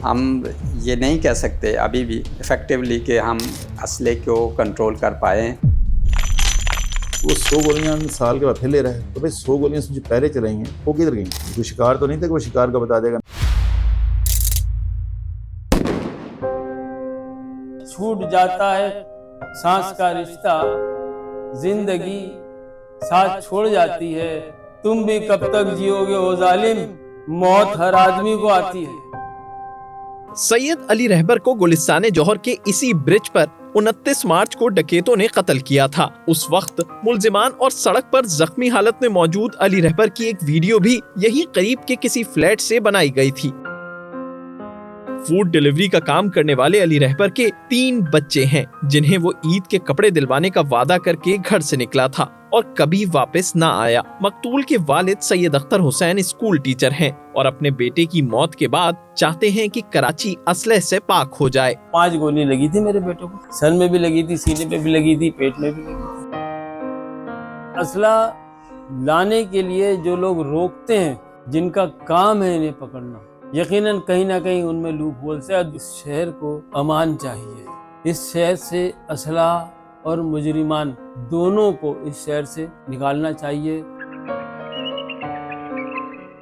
हम ये नहीं कह सकते अभी भी इफ़ेक्टिवली कि हम असले को कंट्रोल कर पाए। वो 100 गोलियां साल के बाद फिर ले रहा है, तो भाई 100 गोलियां जो पहले चलाई हैं वो किधर गई? कोई शिकार तो नहीं था कि वो शिकार का बता देगा। छूट जाता है सांस का रिश्ता, जिंदगी साथ छोड़ जाती है। तुम भी कब तक जियोगे ओ जालिम, मौत हर आदमी को आती है। सैयद अली रहबर को गुलिस्तान जौहर के इसी ब्रिज पर 29 मार्च को डकैतों ने कत्ल किया था। उस वक्त मुल्जिमान और सड़क पर जख्मी हालत में मौजूद अली रहबर की एक वीडियो भी यहीं करीब के किसी फ्लैट से बनाई गई थी। फूड डिलीवरी का काम करने वाले अली रहबर के 3 बच्चे हैं, जिन्हें वो ईद के कपड़े दिलवाने का वादा करके घर से निकला था और कभी वापस ना आया। मकतूल के वालिद सैयद अख्तर हुसैन स्कूल टीचर हैं और अपने बेटे की मौत के बाद चाहते हैं कि कराची असलह से पाक हो जाए। 5 गोली लगी थी मेरे बेटे को, सर में भी लगी थी, सीने पे भी लगी थी, पेट में भी लगी थी। असला लाने के लिए जो लोग रोकते हैं, जिनका काम है इन्हें पकड़ना, यकीनन कहीं ना कहीं उनमें लूप होल से इस शहर को अमान चाहिए। इस शहर से असला और मुजरिमान दोनों को इस शहर से निकालना चाहिए।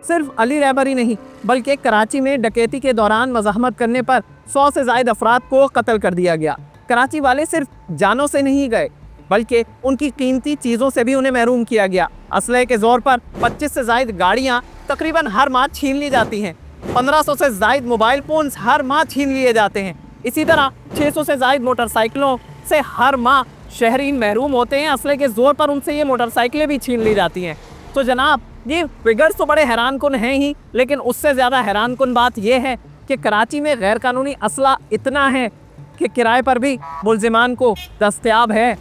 सिर्फ अली रहबर ही नहीं, बल्कि कराची में डकैती के दौरान मज़ाहमत करने पर 100 से ज़ायद अफराद को कत्ल कर दिया गया। कराची वाले सिर्फ जानों से नहीं गए, बल्कि उनकी कीमती चीज़ों से भी उन्हें महरूम किया गया। असलहे के जोर पर 25 से ज़ायद गाड़ियाँ तकरीबन हर माह छीन ली जाती हैं। 1500 से ज़ायद मोबाइल फ़ोन्स हर माह छीन लिए जाते हैं। इसी तरह 600 से ज़ायद मोटरसाइकिलों से हर माह शहरीन महरूम होते हैं। असले के ज़ोर पर उनसे ये मोटरसाइकिलें भी छीन ली जाती हैं। तो जनाब, ये फिगर्स तो बड़े हैरान कुन हैं ही, लेकिन उससे ज़्यादा हैरान कुन बात यह है कि कराची में गैर कानूनी असला इतना है कि किराए पर भी मुल्जिमान को दस्तयाब है।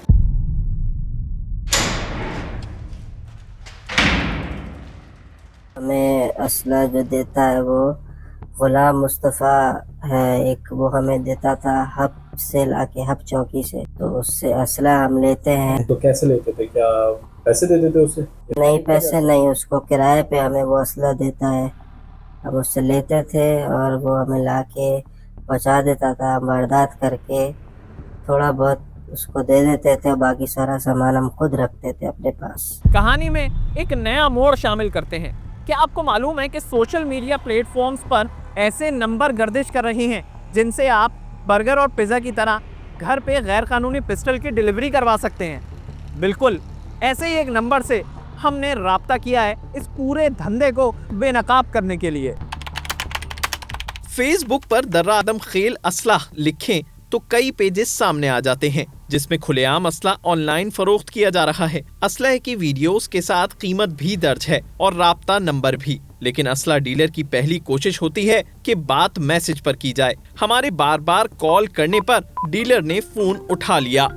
हमें असला जो देता है वो गुलाम मुस्तफ़ा है, एक वो हमें देता था हब से लाके, हब चौकी से, तो उससे असला हम लेते हैं। तो कैसे लेते थे? क्या पैसे देते थे उसे? नहीं, पैसे नहीं, उसको किराए पे हमें वो असला देता है। हम उससे लेते थे और वो हमें लाके पहुंचा देता था। वारदात करके थोड़ा बहुत उसको दे देते थे, बाकी सारा सामान हम खुद रखते थे अपने पास। कहानी में एक नया मोड़ शामिल करते हैं। क्या आपको मालूम है कि सोशल मीडिया प्लेटफॉर्म्स पर ऐसे नंबर गर्दिश कर रहे हैं जिनसे आप बर्गर और पिज़्ज़ा की तरह घर पे गैर कानूनी पिस्टल की डिलीवरी करवा सकते हैं? बिल्कुल ऐसे ही एक नंबर से हमने राब्ता किया है इस पूरे धंधे को बेनकाब करने के लिए। फेसबुक पर दर्रा आदम खेल असलाह लिखें तो कई पेजेस सामने आ जाते हैं जिसमें खुलेआम असला ऑनलाइन फरोख्त किया जा रहा है। असलहे की वीडियोस के साथ कीमत भी दर्ज है और राब्ता नंबर भी, लेकिन असला डीलर की पहली कोशिश होती है कि बात मैसेज पर की जाए। हमारे बार बार कॉल करने पर डीलर ने फोन उठा लिया।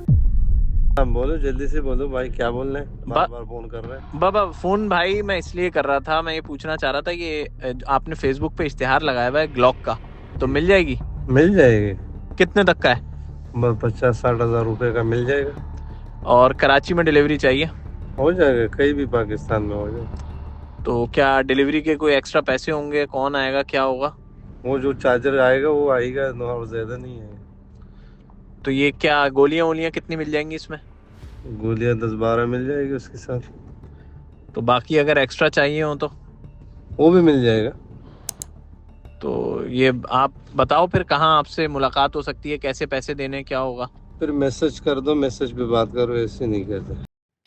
बोलो, जल्दी से बोलो भाई, क्या बोलना है? बार बार फोन कर रहे हैं। बाबा फोन भाई मैं इसलिए कर रहा था, मैं ये पूछना चाह रहा था कि आपने फेसबुक पे इश्तिहार लगाया हुआ है ग्लॉक का, तो मिल जाएगी? मिल जाएगी। कितने तक का है? 50-60 हज़ार रुपए का मिल जाएगा। और कराची में डिलीवरी चाहिए? हो जाएगा, कहीं भी पाकिस्तान में हो जाएगा। तो क्या डिलीवरी के कोई एक्स्ट्रा पैसे होंगे? कौन आएगा, क्या होगा? वो जो चार्जर आएगा वो आएगा, और ज्यादा नहीं आएगा। तो ये क्या गोलियां वोलियां कितनी मिल जाएंगी इसमें? गोलियां 10-12 मिल जाएगी उसके साथ। तो बाकी अगर एक्स्ट्रा चाहिए हो तो वो भी मिल जाएगा। तो ये आप बताओ फिर कहाँ आपसे मुलाकात हो सकती है, कैसे पैसे देने, क्या होगा? फिर मैसेज कर दो, मैसेज पे बात करो, ऐसे नहीं कहते।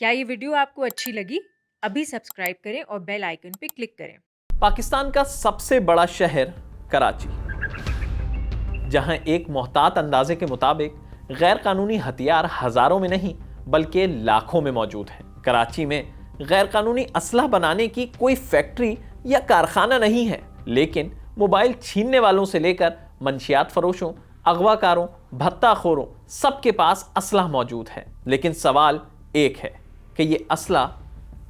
क्या ये वीडियो आपको अच्छी लगी? अभी सब्सक्राइब करें और बेल आइकन पे क्लिक करें। पाकिस्तान का सबसे बड़ा शहर कराची, जहां एक मोहतात अंदाजे के मुताबिक गैर कानूनी हथियार हजारों में नहीं बल्कि लाखों में मौजूद हैं। कराची में गैर कानूनी असलहा बनाने की कोई फैक्ट्री या कारखाना नहीं है, लेकिन मोबाइल छीनने वालों से लेकर मंशियात फरोशों, अगवाकारों, भत्ताखोरों सबके पास असलहा मौजूद है। लेकिन सवाल एक है कि ये असलहा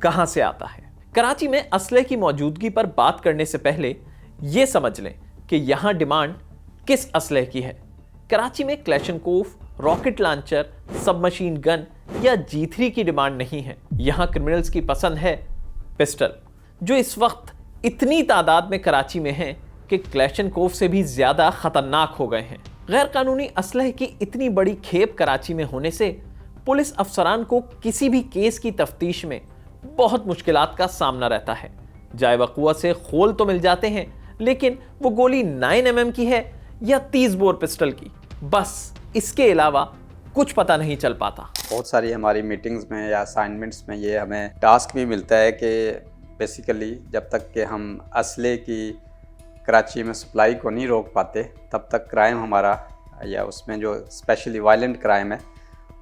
कहां से आता है? कराची में असलहे की मौजूदगी पर बात करने से पहले यह समझ लें कि यहां डिमांड किस असलहे की है। कराची में क्लैशनकोफ, रॉकेट लॉन्चर, सबमशीन गन या G3 की डिमांड नहीं है। यहां क्रिमिनल्स की पसंद है पिस्टल, जो इस वक्त इतनी तादाद में कराची में है कि क्लैशनकोव से भी ज्यादा खतरनाक हो गए हैं। गैर कानूनी असलहे की इतनी बड़ी खेप कराची में होने से पुलिस अफसरान को किसी भी केस की तफ्तीश में बहुत मुश्किलात का सामना रहता है। जाए वक़ुआ से खोल तो मिल जाते हैं, लेकिन वो गोली 9mm की है या 30 बोर पिस्टल की, बस इसके अलावा कुछ पता नहीं चल पाता। बहुत सारी हमारी मीटिंग्स में या असाइनमेंट्स में ये हमें टास्क भी मिलता है कि बेसिकली जब तक कि हम असले की कराची में सप्लाई को नहीं रोक पाते तब तक क्राइम हमारा या उसमें जो स्पेशली वायलेंट क्राइम है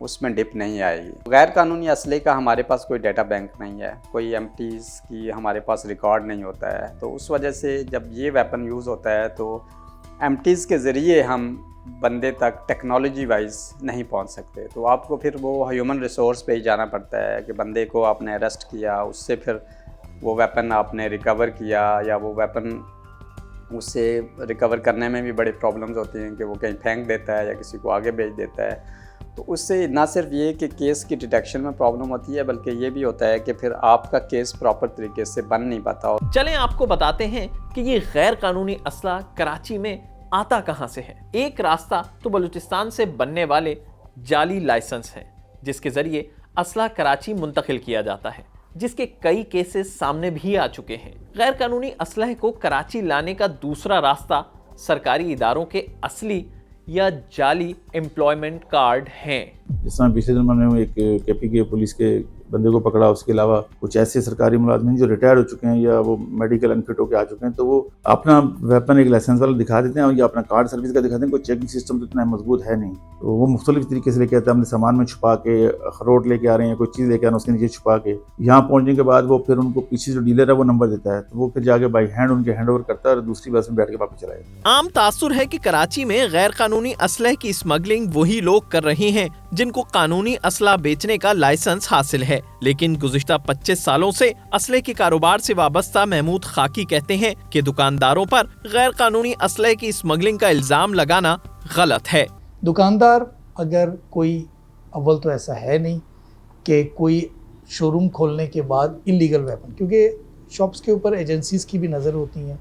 उसमें डिप नहीं आएगी। गैर कानूनी असले का हमारे पास कोई डाटा बैंक नहीं है, कोई एमटीज़ की हमारे पास रिकॉर्ड नहीं होता है, तो उस वजह से जब ये वेपन यूज़ होता है तो एमटीज़ के ज़रिए हम बंदे तक टेक्नोलॉजी वाइज नहीं पहुंच सकते। तो आपको फिर वो ह्यूमन रिसोर्स पे ही जाना पड़ता है कि बंदे को आपने अरेस्ट किया, उससे फिर वो वेपन आपने रिकवर किया, या वो वेपन उससे रिकवर करने में भी बड़ी प्रॉब्लम्स होती हैं कि वो कहीं फेंक देता है या किसी को आगे भेज देता है। तो उससे ना सिर्फ ये कि केस की डिटेक्शन में प्रॉब्लम होती है, बल्कि ये भी होता है कि फिर आपका केस प्रॉपर तरीके से बन नहीं पाता। चलें आपको बताते हैं कि ये गैर कानूनी असला कराची में आता कहां से है। एक रास्ता तो बलूचिस्तान से बनने वाले जाली लाइसेंस है, जिसके जरिए असला कराची मुंतकिल किया जाता है, जिसके कई केसेस सामने भी आ चुके हैं। गैर कानूनी असलहे को कराची लाने का दूसरा रास्ता सरकारी इदारों के असली या जाली एम्प्लॉयमेंट कार्ड हैं। जिस तरह पिछले दिन मैंने एक केपी के पुलिस के बंदे को पकड़ा, उसके अलावा कुछ ऐसे सरकारी मुलाजिम जो रिटायर हो चुके हैं या वो मेडिकल अनफिट होकर आ चुके हैं, तो वो अपना वेपन एक लाइसेंस वाला दिखा देते हैं या अपना कार्ड सर्विस का दिखाते हैं। कोई चेकिंग सिस्टम तो इतना मजबूत है नहीं, तो वो मुख्तलिफ तरीके से लेके आते हैं, अपने सामान में छुपा के, अखरोट लेके आ रहे हैं, कोई चीज़ लेके आ रहे हैं उसके नीचे छुपा के, यहाँ पहुँचने के बाद वो फिर उनको पीछे जो डीलर है वो नंबर देता है, तो वो फिर जाके बाई हैंड उनके हैंड ओवर करता है और दूसरी बस में बैठ के वापस चला जाता है। आम तासुर है कि कराची में गैर कानूनी असलहे की स्मगलिंग वही लोग कर रहे हैं जिनको कानूनी असला बेचने का लाइसेंस हासिल है, लेकिन गुज़िश्ता 25 सालों से असले के कारोबार से वाबस्ता महमूद खाकी कहते हैं कि दुकानदारों पर गैर कानूनी असले की स्मगलिंग का इल्जाम लगाना गलत है। दुकानदार अगर कोई, अव्वल तो ऐसा है नहीं कि कोई शोरूम खोलने के बाद इलीगल वेपन, क्योंकि शॉप्स के ऊपर एजेंसीज की भी नज़र होती हैं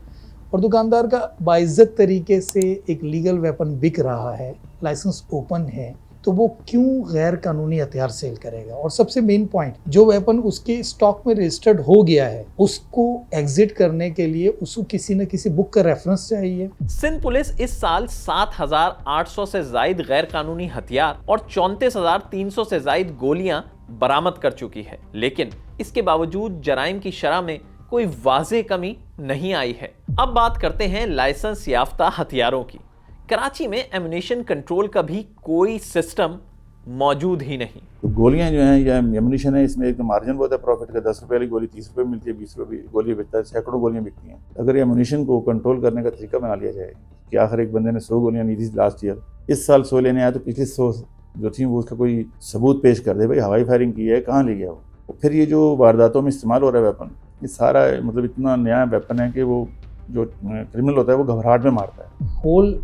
और दुकानदार का बाइज्जत तरीके से एक लीगल वेपन बिक रहा है, लाइसेंस ओपन है, तो वो क्यों गैर कानूनी हथियार सेल करेगा। और सबसे मेन पॉइंट, जो वेपन उसके स्टॉक में रजिस्टर्ड हो गया है उसको एग्जिट करने के लिए उसको किसी न किसी बुक का रेफरेंस चाहिए। सिंध पुलिस इस साल 7,800 से जायद गैर कानूनी हथियार और 34,300 से जायद गोलियां बरामद कर चुकी है, लेकिन इसके बावजूद जराइम की शरह में कोई वाज़ेह कमी नहीं आई है। अब बात करते हैं लाइसेंस याफ्ता हथियारों की। कराची में एम्यूनिशन कंट्रोल का भी कोई सिस्टम मौजूद ही नहीं। तो गोलियां जो हैं या एम्यूनिशन है, इसमें एक तो मार्जिन बहुत है प्रॉफिट का, 10 रुपये वाली गोली 30 रुपये मिलती है, 20 रुपये गोली बिकता है, सैकड़ों गोलियां बिकती हैं। अगर ये एम्यूनिशन को कंट्रोल करने का तरीका बना लिया जाए कि आखिर एक बंदे ने 100 गोलियां ली थी लास्ट ईयर, इस साल 100 लेने आया, तो पिछले 100 जो थी वो उसका कोई सबूत पेश कर दे, भाई हवाई फायरिंग की है, कहाँ ले गया वो। और फिर ये जो वारदातों में इस्तेमाल हो रहा है वेपन, ये सारा मतलब इतना नया वेपन है कि वो जो क्रिमिनल होता है वो घबराहट में मारता है। होल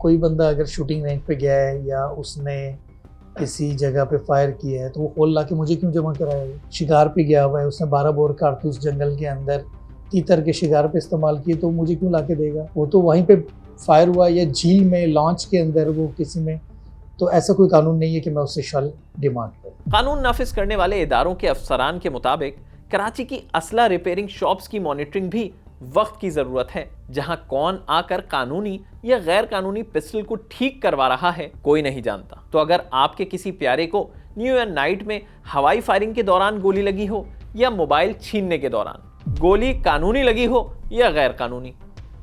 कोई बंदा अगर शूटिंग रेंज पे गया है या उसने किसी जगह पे फायर किया है तो वो होल ला के मुझे क्यों जमा कराएगा। शिकार पे गया हुआ है, उसने 12 बोर कारतूस जंगल के अंदर तीतर के शिकार पे इस्तेमाल किए, तो मुझे क्यों ला के देगा। वो तो वहीं पे फायर हुआ या झील में लॉन्च के अंदर वो किसी में, तो ऐसा कोई कानून नहीं है कि मैं उससे शल डिमांड करूँ। कानून नाफिज करने वाले इदारों के अफसरान के मुताबिक कराची की असला रिपेयरिंग शॉप्स की मॉनिटरिंग भी वक्त की जरूरत है, जहां कौन आकर कानूनी या गैर कानूनी पिस्टल को ठीक करवा रहा है कोई नहीं जानता। तो अगर आपके किसी प्यारे को न्यू ईयर नाइट में हवाई फायरिंग के दौरान गोली लगी हो या मोबाइल छीनने के दौरान गोली कानूनी लगी हो या गैर कानूनी,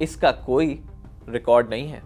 इसका कोई रिकॉर्ड नहीं है।